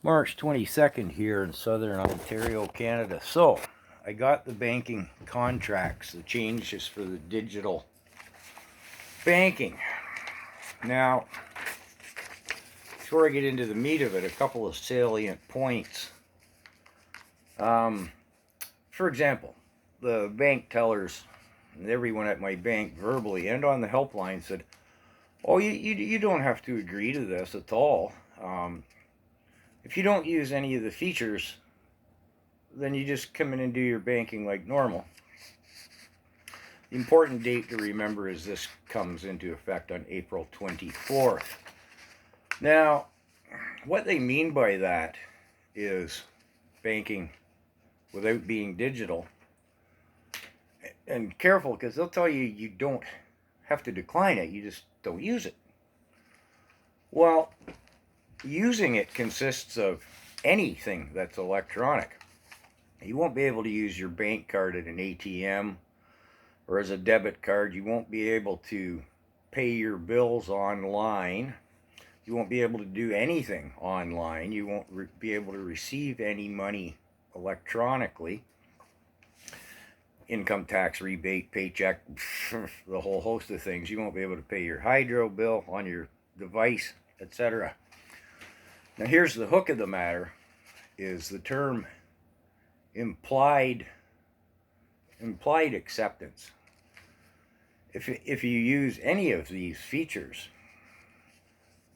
March 22nd here in southern Ontario, Canada. So, I got the banking contracts, the changes for the digital banking. Now, before I get into the meat of it, a couple of salient points. For example, the bank tellers and everyone at my bank verbally and on the helpline said, oh, you don't have to agree to this at all. If you don't use any of the features, then you just come in and do your banking like normal. The important date to remember is this comes into effect on April 24th. Now, what they mean by that is banking without being digital. And careful, because they'll tell you you don't have to decline it, you just don't use it. Well, using it consists of anything that's electronic. You won't be able to use your bank card at an ATM or as a debit card. You won't be able to pay your bills online. You won't be able to do anything online. You won't be able to receive any money electronically. Income tax rebate, paycheck, the whole host of things. You won't be able to pay your hydro bill on your device, etc. Now here's the hook of the matter, is the term implied acceptance. If you use any of these features,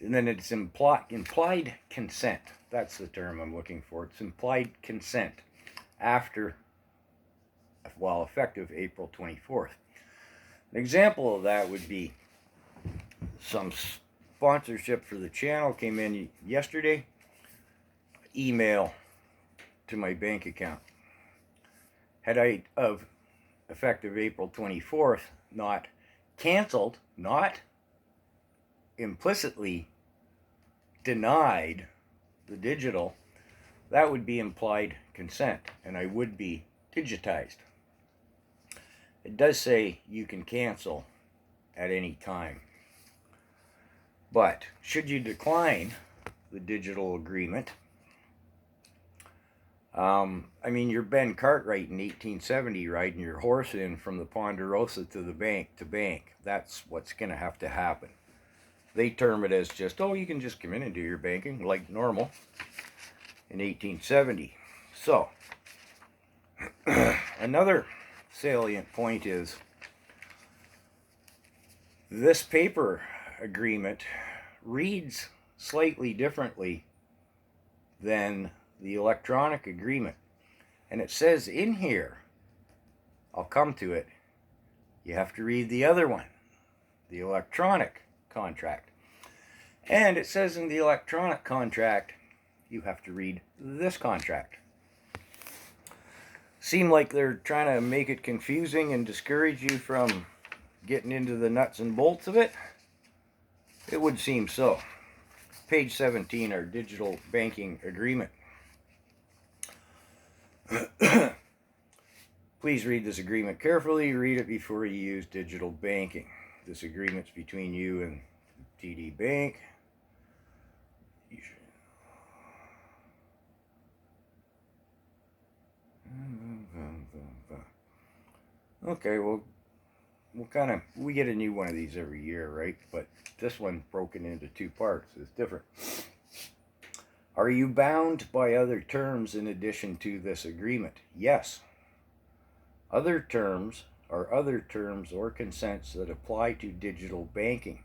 then it's implied consent. That's the term I'm looking for. It's implied consent after, well, effective April 24th. An example of that would be some sponsorship for the channel came in yesterday. Email to my bank account. Had I, of effective April 24th, not canceled, not implicitly denied the digital, that would be implied consent, and I would be digitized. It does say you can cancel at any time. But should you decline the digital agreement, you're Ben Cartwright in 1870 riding your horse in from the Ponderosa to the bank to bank. That's what's going to have to happen. They term it as just, oh, you can just come in and do your banking like normal in 1870. So, another salient point is this paper agreement reads slightly differently than the electronic agreement. And it says in here, I'll come to it, you have to read the other one, the electronic contract. And it says in the electronic contract, you have to read this contract. Seem like they're trying to make it confusing and discourage you from getting into the nuts and bolts of it? It would seem so. Page 17, our digital banking agreement. Please read this agreement carefully. Read it before you use digital banking. This agreement's between you and TD Bank. Okay, well, we get a new one of these every year, right? But this one broken into two parts is different. Are you bound by other terms in addition to this agreement? Yes. Other terms are other terms or consents that apply to digital banking.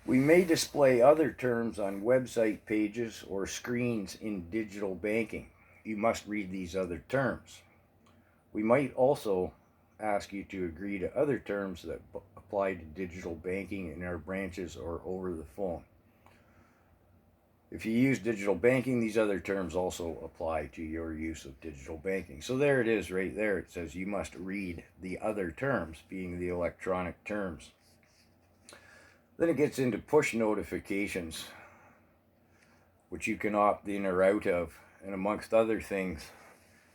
We may display other terms on website pages or screens in digital banking. You must read these other terms. We might also ask you to agree to other terms that apply to digital banking in our branches or over the phone. If you use digital banking, these other terms also apply to your use of digital banking. So there it is right there. It says you must read the other terms, being the electronic terms. Then it gets into push notifications, which you can opt in or out of, and amongst other things,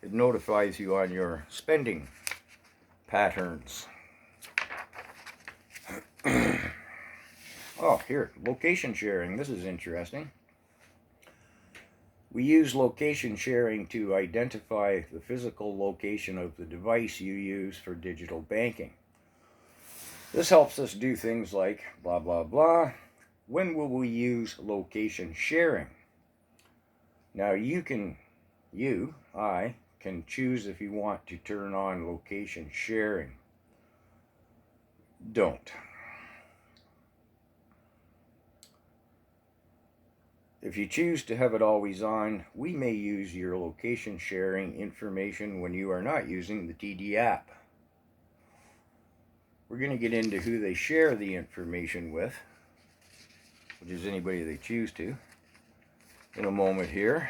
it notifies you on your spending patterns. Oh, here, location sharing. This is interesting. We use location sharing to identify the physical location of the device you use for digital banking. This helps us do things like blah blah blah. When will we use location sharing? Now I can choose if you want to turn on location sharing. Don't. If you choose to have it always on, we may use your location sharing information when you are not using the TD app. We're going to get into who they share the information with, which is anybody they choose to, in a moment here.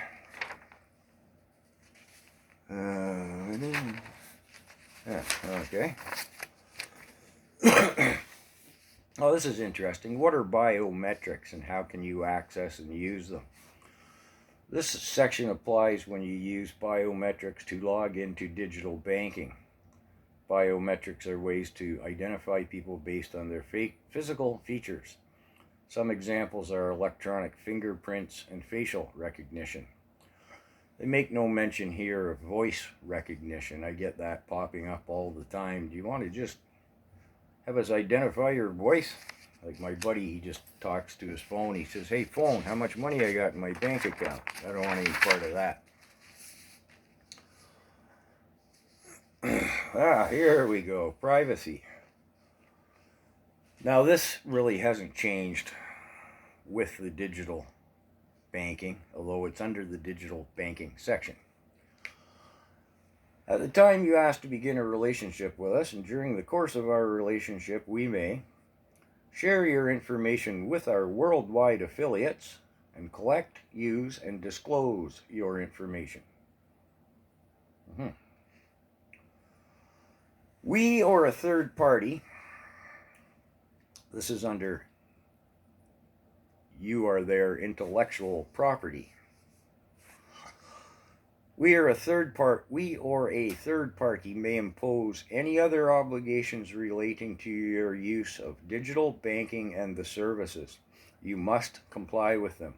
Okay. Oh, this is interesting. What are biometrics and how can you access and use them? This section applies when you use biometrics to log into digital banking. Biometrics are ways to identify people based on their physical features. Some examples are electronic fingerprints and facial recognition. They make no mention here of voice recognition. I get that popping up all the time. Do you want to just have us identify your voice? Like my buddy, he just talks to his phone. He says, "Hey phone, how much money I got in my bank account?" I don't want any part of that. Here we go. Privacy. Now this really hasn't changed with the digital banking, although it's under the digital banking section. At the time you ask to begin a relationship with us, and during the course of our relationship, we may share your information with our worldwide affiliates and collect, use, and disclose your information. We or a third party, this is under you are their intellectual property. We or a third party may impose any other obligations relating to your use of digital banking and the services. You must comply with them.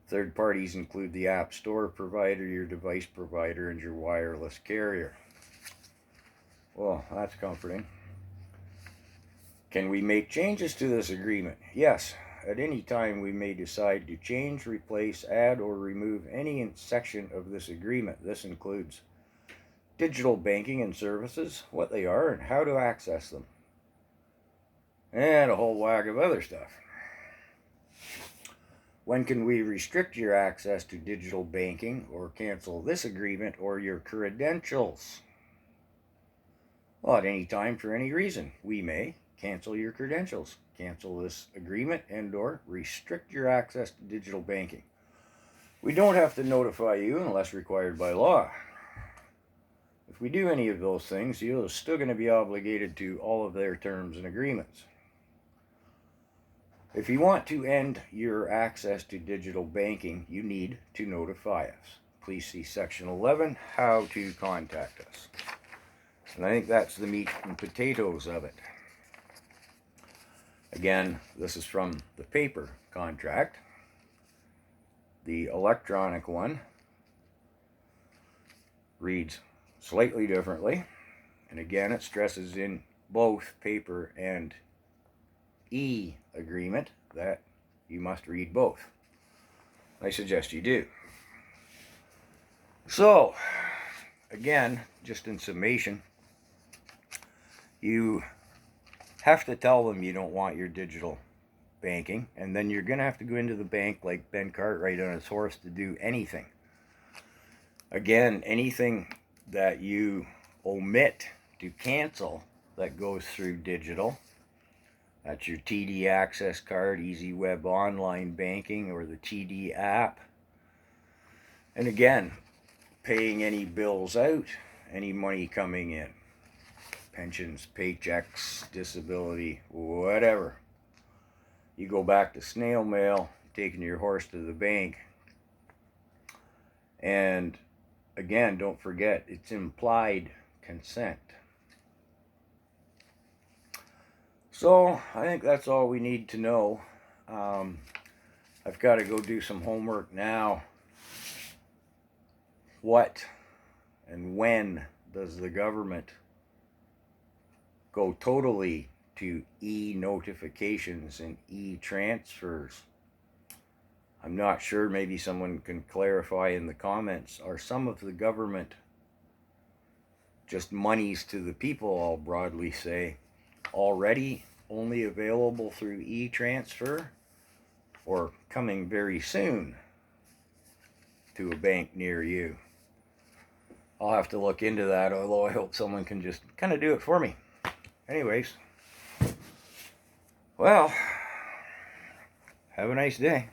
Third parties include the app store provider, your device provider, and your wireless carrier. Well, that's comforting. Can we make changes to this agreement? Yes. At any time, we may decide to change, replace, add, or remove any section of this agreement. This includes digital banking and services, what they are, and how to access them, and a whole whack of other stuff. When can we restrict your access to digital banking or cancel this agreement or your credentials? Well, at any time for any reason, we may cancel your credentials, cancel this agreement, and or restrict your access to digital banking. We don't have to notify you unless required by law. If we do any of those things, you're still going to be obligated to all of their terms and agreements. If you want to end your access to digital banking, you need to notify us. Please see Section 11, how to contact us. And I think that's the meat and potatoes of it. Again, this is from the paper contract. The electronic one reads slightly differently. And again, it stresses in both paper and e-agreement that you must read both. I suggest you do. So, again, just in summation, you have to tell them you don't want your digital banking, and then you're going to have to go into the bank like Ben Cartwright on his horse to do anything. Again, anything that you omit to cancel that goes through digital, that's your TD Access card, Easy Web Online Banking, or the TD app. And again, paying any bills out, any money coming in, pensions, paychecks, disability, whatever. You go back to snail mail, taking your horse to the bank. And again, don't forget, it's implied consent. So, I think that's all we need to know. I've got to go do some homework now what and when does the government go totally to e-notifications and e-transfers? I'm not sure. Maybe someone can clarify in the comments. Are some of the government just monies to the people, I'll broadly say, already only available through e-transfer, or coming very soon to a bank near you? I'll have to look into that, although I hope someone can just kind of do it for me. Anyways, well, have a nice day.